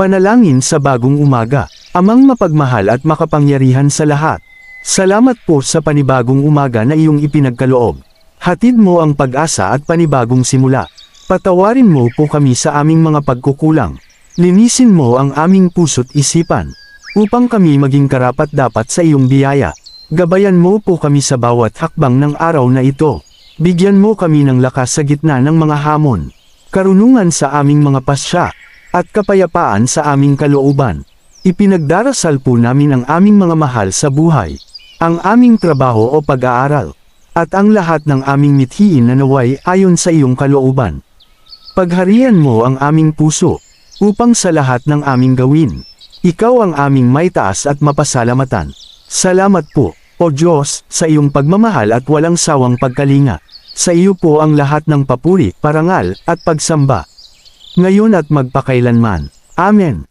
Panalangin sa bagong umaga. Amang mapagmahal at makapangyarihan sa lahat, salamat po sa panibagong umaga na iyong ipinagkaloob. Hatid mo ang pag-asa at panibagong simula. Patawarin mo po kami sa aming mga pagkukulang. Linisin mo ang aming puso't isipan, upang kami maging karapat-dapat sa iyong biyaya. Gabayan mo po kami sa bawat hakbang ng araw na ito. Bigyan mo kami ng lakas sa gitna ng mga hamon, karunungan sa aming mga pasya, at kapayapaan sa aming kalooban. Ipinagdarasal po namin ang aming mga mahal sa buhay, ang aming trabaho o pag-aaral, at ang lahat ng aming mithiin na naway ayon sa iyong kalooban. Pagharian mo ang aming puso, upang sa lahat ng aming gawin, ikaw ang aming maitaas at mapasalamatan. Salamat po, O Diyos, sa iyong pagmamahal at walang sawang pagkalinga. Sa iyo po ang lahat ng papuri, parangal, at pagsamba, ngayon at magpakailanman. Amen.